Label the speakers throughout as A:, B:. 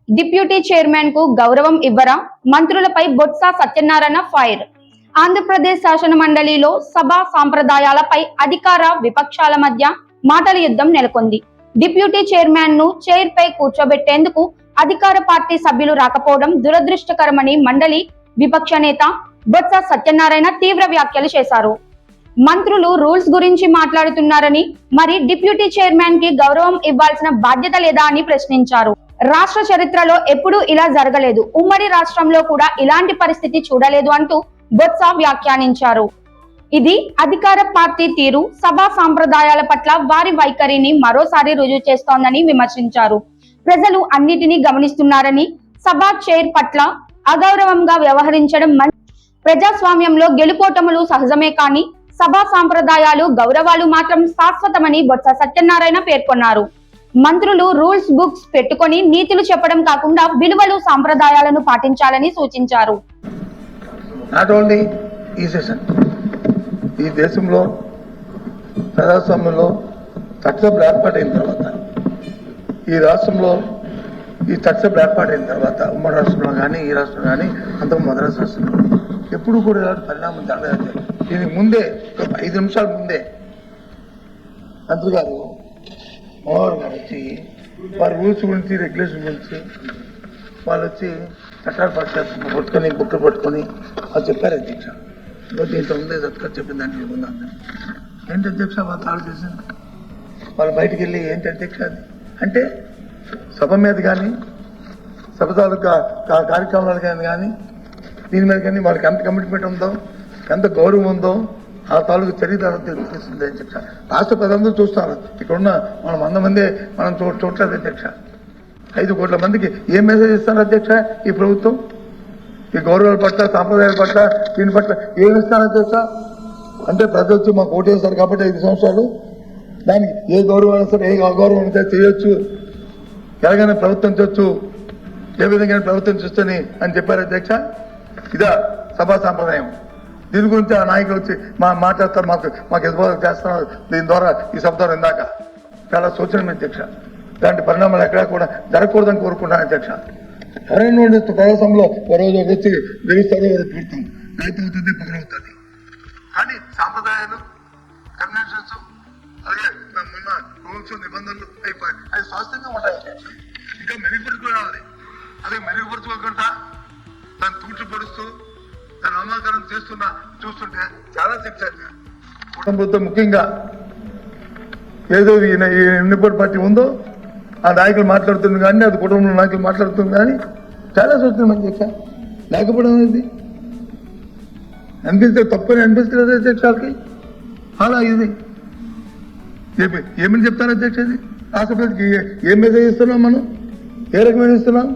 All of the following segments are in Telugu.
A: డిప్యూటీ చైర్మన్ కు గౌరవం ఇవ్వరా? మంత్రులపై బొత్స సత్యనారాయణ ఫైర్. ఆంధ్రప్రదేశ్ శాసన మండలిలో సభా సాంప్రదాయాలపై అధికార విపక్షాల మధ్య మాటల యుద్ధం నెలకొంది. డిప్యూటీ చైర్మన్ ను చైర్ పై కూర్చోబెట్టేందుకు అధికార పార్టీ సభ్యులు రాకపోవడం దురదృష్టకరమని మండలి విపక్ష నేత బొత్స సత్యనారాయణ తీవ్ర వ్యాఖ్యలు చేశారు. మంత్రులు రూల్స్ గురించి మాట్లాడుతున్నారని, మరి డిప్యూటీ చైర్మన్ కి గౌరవం ఇవ్వాల్సిన బాధ్యత లేదా అని ప్రశ్నించారు. రాష్ట్ర చరిత్రలో ఎప్పుడూ ఇలా జరగలేదు, ఉమ్మడి రాష్ట్రంలో కూడా ఇలాంటి పరిస్థితి చూడలేదు అంటూ బొత్స వ్యాఖ్యానించారు. ఇది అధికార పార్టీ తీరు, సభా సాంప్రదాయాల పట్ల వారి వైఖరిని మరోసారి రుజువు చేస్తోందని విమర్శించారు. ప్రజలు అన్నిటినీ గమనిస్తున్నారని, సభా చైర్ పట్ల అగౌరవంగా వ్యవహరించడం ప్రజాస్వామ్యంలో గెలుపోటములు సహజమే కానీ సభా సాంప్రదాయాలు, గౌరవాలు మాత్రం శాశ్వతమని బొత్స సత్యనారాయణ పేర్కొన్నారు. మంత్రులు రూల్స్ బుక్స్ పెట్టుకొని నీతులు చెప్పడం కాకుండా విలువలు, సాంప్రదాయాలను పాటించాలని సూచించారు.
B: నాట్ ఓన్లీ ఈ సెషన్, ఈ దేశంలో ప్రజాస్వామ్యంలో చట్టసభలు ఏర్పాటైన తర్వాత, ఈ రాష్ట్రంలో ఈ చట్టసభలు ఏర్పాటైన తర్వాత, ఉమ్మడి రాష్ట్రంలో కానీ ఈ రాష్ట్రంలో కానీ అంతకు మద్రాసు రాష్ట్రంలో ఎప్పుడు కూడా ఇలాంటి పరిణామం జరగలేదు. దీనికి ముందే 5 నిమిషాల ముందే మంత్రి గారు మోహన్ గారు వచ్చి వారి రూల్స్ గురించి, రెగ్యులేషన్ గురించి వాళ్ళు వచ్చి చట్టాలు పట్టుకొని బుక్లు పట్టుకొని వాళ్ళు చెప్పారు. అధ్యక్ష దీంట్లో ఉందే చట్టం చెప్పిన దానికి ఉందని. ఏంటి అధ్యక్ష వాళ్ళు తాడు చేసింది? వాళ్ళు బయటికి వెళ్ళి ఏంటి అధ్యక్ష అది అంటే, సభ మీద కానీ సభ తాలూకా కార్యక్రమాలు కానీ దీని మీద కానీ వాళ్ళకి ఎంత కమిట్మెంట్ ఉందో, ఎంత గౌరవం ఉందో ఆ తాలూకు చరిత్ర తెలుస్తుంది అధ్యక్ష. రాష్ట్ర ప్రజలందరూ చూస్తున్నారు. ఇక్కడున్న మనం 100 మందే మనం చూడలేదు అధ్యక్ష. 5 కోట్ల మందికి ఏం మెసేజ్ ఇస్తారు అధ్యక్ష ఈ ప్రభుత్వం? ఈ గౌరవాల పట్ల, సాంప్రదాయాల పట్ల, దీని పట్ల ఏమి ఇస్తారు అధ్యక్ష? అంటే ప్రజలు వచ్చి మాకు ఓటు వేస్తారు కాబట్టి 5 సంవత్సరాలు దానికి ఏ గౌరవం ఇస్తారు, ఏ అగౌరవం చేయొచ్చు, ఎలాగైనా ప్రభుత్వం చేయొచ్చు, ఏ విధంగా ప్రభుత్వం చూస్తని అని చెప్పారు అధ్యక్ష. ఇదా సభా సాంప్రదాయం? దీని గురించి ఆ నాయకులు వచ్చి మాట్లాడతారు, మాకు ఎదురు చేస్తున్నారు. దీని ద్వారా ఈ సభ ద్వారా ఇందాక చాలా సూచనలు అధ్యక్ష. ఇలాంటి పరిణామాలు ఎక్కడా కూడా జరగకూడదని కోరుకుంటాను అధ్యక్ష. ఎవరైనా ప్రజాసంలో రోజు వచ్చి గెలుస్తారో పెడతాం, రైతు అవుతుంది, పగలవుతుంది. కానీ సాంప్రదాయాలు, కన్వెన్షన్స్, అలాగే మొన్న రూల్స్, నిబంధనలు అయిపోయి అవి స్వాస్థ్యంగా ఉంటాయి. ఇంకా మెరుగుపరుచుకోవాలి. అదే మెరుగుపరుచుకోకుండా దాన్ని తూచిపరుస్తూ దాన్ని అవమానకరం చూస్తుంటే చాలా శిక్ష. కుటుంబంతో ముఖ్యంగా ఏదో ఈ ఎన్నిపోటు పార్టీ ఉందో ఆ నాయకులు మాట్లాడుతుంది కానీ, అది కుటుంబంలో నాయకులు మాట్లాడుతుంది కానీ చాలా సూచన అధ్యక్ష. లేకపోవడం అనేది అనిపిస్తే తప్పని అనిపిస్తుంది అధ్యక్షాలకి. అలా ఇది ఏమని చెప్తారు అధ్యక్ష? ఇది రాష్ట్రపతికి ఏం మెసేజ్ ఇస్తున్నాం మనం? ఏ రకమైన ఇస్తున్నాం?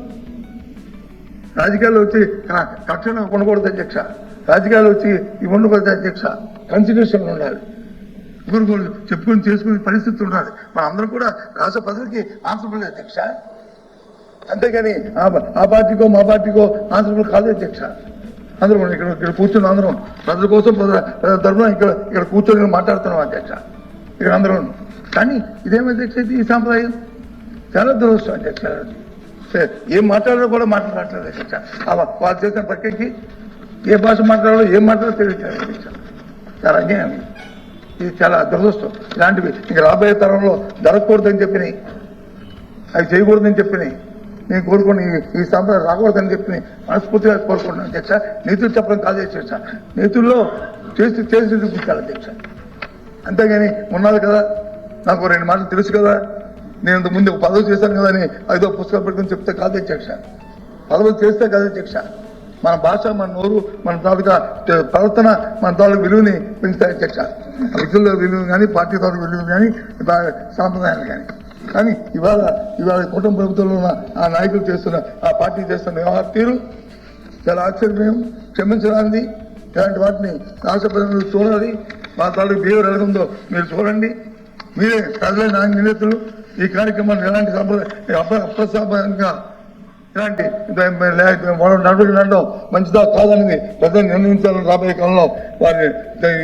B: రాజకీయాల్లో వచ్చి కక్షను కొనకూడదు అధ్యక్ష. రాజకీయాలు వచ్చి ఇవి ఉండకూడదు అధ్యక్ష. కాన్స్టిట్యూషన్ ఉండాలి, చెప్పుకొని చేసుకునే పరిస్థితి ఉండాలి. మన అందరం కూడా రాష్ట్ర ప్రజలకి ఆన్సరబుల్ అధ్యక్ష. అంతేగాని ఆ పార్టీకో మా పార్టీకో ఆన్సరబుల్ కాదు అధ్యక్ష. అందరం ఇక్కడ కూర్చుని అందరం ప్రజల కోసం, ప్రజల తరఫున ఇక్కడ కూర్చొని మాట్లాడుతున్నాం అధ్యక్ష. ఇక్కడ అందరం. కానీ ఇదేం అధ్యక్ష? ఈ సాంప్రదాయం చాలా దురదృష్టం అధ్యక్ష. ఏం మాట్లాడాలో కూడా మాట్లాడలేదు అధ్యక్ష. వాళ్ళు చేసిన ప్రక్రియకి ఏ భాష మాట్లాడాలో ఏం మాట్లాడాలో తెలియట్లేదు అధ్యక్ష. చాలా అన్యాయం. ఇది చాలా దురదృష్టం. ఇలాంటివి ఇంకా రాబోయే తరంలో జరగకూడదని చెప్పినాయి, అవి చేయకూడదని చెప్పినాయి. నేను కోరుకుని ఈ సాంప్రదాయం రాకూడదని చెప్పి మనస్ఫూర్తిగా కోరుకుంటున్నాను అధ్యక్ష. నీతులు చెప్పడం కాదు అధ్యక్ష, నీతుల్లో చేసి చూపించాలి అధ్యక్ష. అంతేగాని ఉన్నది కదా, నాకు 2 మాటలు తెలుసు కదా, నేను ఇంత ముందు పదవి చేశాను కదా అని ఐదో పుస్తకాలు పెట్టుకుని చెప్తే కాదు అధ్యక్ష. పదవులు చేస్తే కాదు అధ్యక్ష. మన భాష, మన నోరు, మన తాలూకా ప్రవర్తన, మన తాలూకు విలువని పెంచుతాయి అధ్యక్ష. వ్యక్తుల విలువ కానీ, పార్టీ తాలూకు విలువ కానీ, సాంప్రదాయాలు కానీ. కానీ ఇవాళ కుటుంబ ప్రభుత్వంలో ఉన్న ఆ నాయకులు చేస్తున్న, ఆ పార్టీ చేస్తున్న వ్యవహార తీరు చాలా ఆశ్చర్యం, క్షమించడానికి. ఇలాంటి వాటిని రాష్ట్ర ప్రజలు చూడాలి. మా తాలూకు బిహేవియర్ ఎలా ఉందో మీరు చూడండి. మీరే ప్రజల నిందితులు. ఈ కార్యక్రమాన్ని ఎలాంటి అప్రసాపంగా ఇలాంటి నడవడం మంచిదా కాదనేది ప్రజలు నిర్ణయించాలని రాబోయే కాలంలో వారిని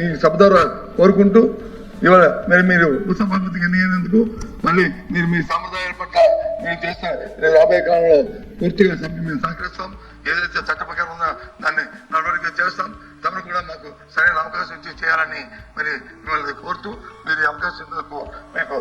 B: ఈ సభ ద్వారా కోరుకుంటూ ఇవాళ మరి మీరు ఉత్సవ పద్ధతికి ఎన్నికైనందుకు మళ్ళీ మీరు మీ సాంప్రదాయాల పట్ల మీరు చేసిన రాబోయే కాలంలో పూర్తిగా మేము సహకరిస్తాం. ఏదైతే చట్ట ప్రకారం ఉన్నా దాన్ని నడవడిక చేస్తాం. తమను కూడా మాకు సరైన అవకాశం ఇచ్చి చేయాలని మరి మిమ్మల్ని కోరుతూ మీరు ఈ అవకాశం మీకు